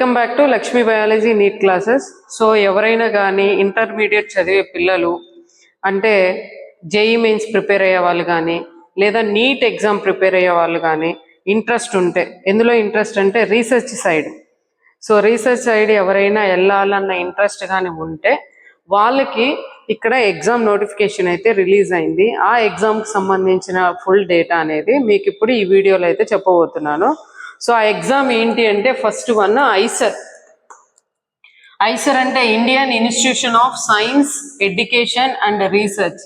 Welcome back to Lakshmi biology NEET classes. So ఎవరైనా కానీ intermediate చదివే పిల్లలు అంటే జేఈ మెయిన్స్ ప్రిపేర్ అయ్యే వాళ్ళు కానీ లేదా నీట్ ఎగ్జామ్ ప్రిపేర్ అయ్యే వాళ్ళు కానీ ఇంట్రెస్ట్ ఉంటే, ఎందులో ఇంట్రెస్ట్ అంటే research side. So research side ఎవరైనా వెళ్ళాలన్న ఇంట్రెస్ట్ కానీ ఉంటే వాళ్ళకి ఇక్కడ ఎగ్జామ్ నోటిఫికేషన్ అయితే రిలీజ్ అయింది. ఆ ఎగ్జామ్కి సంబంధించిన ఫుల్ డేటా అనేది మీకు ఇప్పుడు ఈ వీడియోలో అయితే చెప్పబోతున్నాను. సో ఆ ఎగ్జామ్ ఏంటి అంటే ఫస్ట్ వన్ ఐసర్. ఐసర్ అంటే Indian institution of science education and research.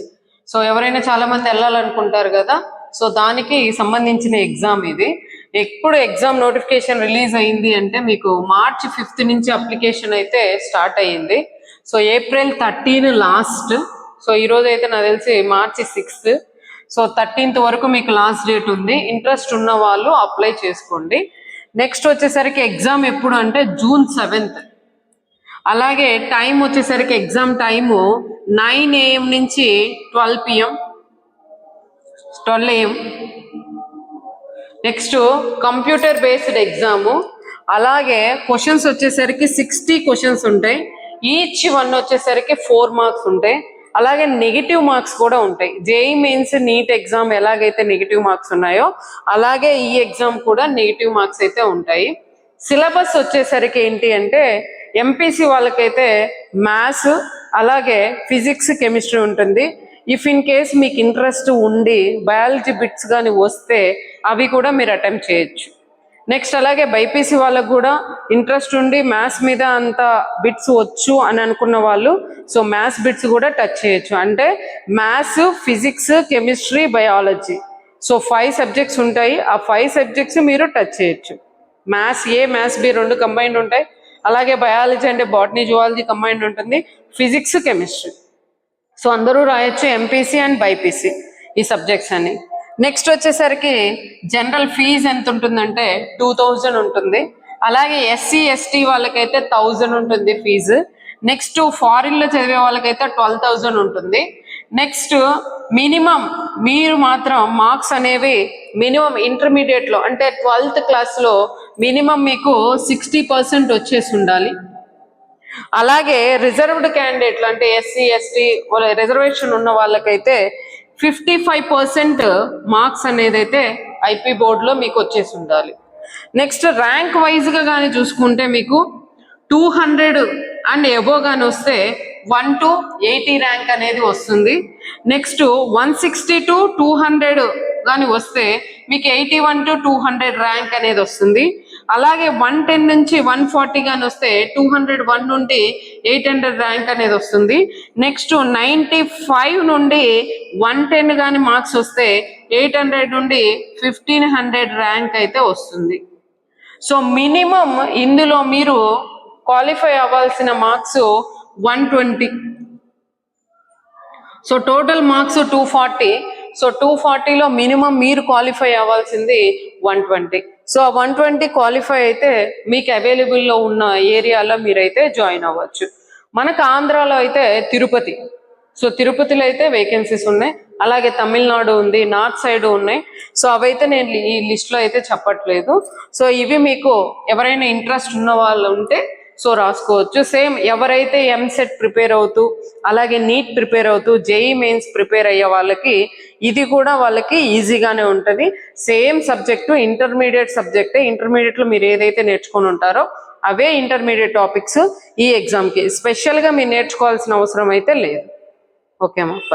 So ఎవరైనా చాలా మంది వెళ్ళాలనుకుంటారు కదా, సో దానికి సంబంధించిన ఎగ్జామ్ ఇది. ఎప్పుడు ఎగ్జామ్ నోటిఫికేషన్ రిలీజ్ అయింది అంటే మీకు మార్చ్ 5th నుంచి అప్లికేషన్ అయితే స్టార్ట్ అయ్యింది. So April 13 last. సో ఈరోజు అయితే నాకు తెలిసి మార్చి 6th. సో 13th వరకు మీకు లాస్ట్ డేట్ ఉంది. ఇంట్రెస్ట్ ఉన్న వాళ్ళు అప్లై చేసుకోండి. నెక్స్ట్ వచ్చేసరికి ఎగ్జామ్ ఎప్పుడు అంటే June 7th. అలాగే టైం వచ్చేసరికి ఎగ్జామ్ టైము 9 AM నుంచి 12 PM. 12 AM. Next computer based exam. అలాగే క్వశ్చన్స్ వచ్చేసరికి 60 క్వశ్చన్స్ ఉంటాయి. ఈచ్ వన్ వచ్చేసరికి 4 మార్క్స్ ఉంటాయి. అలాగే నెగిటివ్ మార్క్స్ కూడా ఉంటాయి. జేఈ మెయిన్స్ నీట్ ఎగ్జామ్ ఎలాగైతే నెగిటివ్ మార్క్స్ ఉన్నాయో అలాగే ఈ ఎగ్జామ్ కూడా నెగిటివ్ మార్క్స్ అయితే ఉంటాయి. సిలబస్ వచ్చేసరికి ఏంటి అంటే ఎంపీసీ వాళ్ళకైతే మ్యాథ్స్ అలాగే ఫిజిక్స్ కెమిస్ట్రీ ఉంటుంది. ఇఫ్ ఇన్ కేస్ మీకు ఇంట్రెస్ట్ ఉండి బయాలజీ బిట్స్ కానీ వస్తే అవి కూడా మీరు అటెంప్ట్ చేయొచ్చు. నెక్స్ట్ అలాగే బైపీసీ వాళ్ళకు కూడా ఇంట్రెస్ట్ ఉండి మ్యాథ్స్ మీద అంత బిట్స్ వచ్చు అని అనుకున్న వాళ్ళు సో మ్యాథ్స్ బిట్స్ కూడా టచ్ చేయొచ్చు. అంటే maths, physics, chemistry, biology. So 5 subjects ఉంటాయి. ఆ 5 సబ్జెక్ట్స్ మీరు టచ్ చేయొచ్చు. మ్యాథ్స్ ఏ, మ్యాథ్స్ బి 2 కంబైన్డ్ ఉంటాయి. అలాగే బయాలజీ అంటే బాటనీ, జువాలజీ కంబైన్డ్ ఉంటుంది. Physics, chemistry. సో అందరూ రాయొచ్చు ఎంపీసీ అండ్ బైపీసీ ఈ సబ్జెక్ట్స్ అని. నెక్స్ట్ వచ్చేసరికి జనరల్ ఫీజు ఎంత ఉంటుందంటే 2000 ఉంటుంది. అలాగే ఎస్సీ ఎస్టీ వాళ్ళకైతే 1000 ఉంటుంది ఫీజు. నెక్స్ట్ ఫారిన్లో చదివే వాళ్ళకైతే 12,000 ఉంటుంది. నెక్స్ట్ మినిమం మీరు మాత్రం మార్క్స్ అనేవి మినిమం ఇంటర్మీడియట్లో అంటే 12th క్లాస్లో మినిమం మీకు 60% వచ్చేసి ఉండాలి. అలాగే రిజర్వ్డ్ క్యాండిడేట్లు అంటే ఎస్సీ ఎస్టీ రిజర్వేషన్ ఉన్న వాళ్ళకైతే 55% మార్క్స్ అనేది అయితే ఐపీ బోర్డులో మీకు వచ్చేసి ఉండాలి. నెక్స్ట్ ర్యాంక్ వైజ్గా కానీ చూసుకుంటే మీకు 200 అండ్ ఎబో కానీ వస్తే 1 to 80 ర్యాంక్ అనేది వస్తుంది. నెక్స్ట్ 160 to 200 కానీ వస్తే మీకు 81 to 200 ర్యాంక్ అనేది వస్తుంది. అలాగే 110 నుంచి 140 కానీ వస్తే 201 నుండి 800 ర్యాంక్ అనేది వస్తుంది. నెక్స్ట్ 95 నుండి 110 కానీ మార్క్స్ వస్తే 800 నుండి 1500 ర్యాంక్ అయితే వస్తుంది. సో మినిమం ఇందులో మీరు క్వాలిఫై అవ్వాల్సిన marks 120. So total marks 240. So 240లో మినిమం మీరు క్వాలిఫై అవ్వాల్సింది 120. సో 120 క్వాలిఫై అయితే మీకు అవైలబుల్లో ఉన్న ఏరియాలో మీరైతే జాయిన్ అవ్వచ్చు. మనకు ఆంధ్రాలో అయితే తిరుపతి. సో తిరుపతిలో అయితే వేకెన్సీస్ ఉన్నాయి. అలాగే తమిళనాడు ఉంది, నార్త్ సైడ్ ఉన్నాయి. సో అవైతే నేను ఈ లిస్ట్లో అయితే చెప్పట్లేదు. సో ఇవి మీకు ఎవరైనా ఇంట్రెస్ట్ ఉన్న వాళ్ళు ఉంటే సో రాసుకోవచ్చు. సేమ్ ఎవరైతే ఎంసెట్ ప్రిపేర్ అవుతూ అలాగే నీట్ ప్రిపేర్ అవుతూ జేఈ మెయిన్స్ ప్రిపేర్ అయ్యే వాళ్ళకి ఇది కూడా వాళ్ళకి ఈజీగానే ఉంటుంది. సేమ్ సబ్జెక్టు ఇంటర్మీడియట్ సబ్జెక్టే. ఇంటర్మీడియట్లో మీరు ఏదైతే నేర్చుకొని ఉంటారో అవే ఇంటర్మీడియట్ టాపిక్స్ ఈ ఎగ్జామ్కి. స్పెషల్గా మీరు నేర్చుకోవాల్సిన అవసరం అయితే లేదు. ఓకే అమ్మా, బాయ్.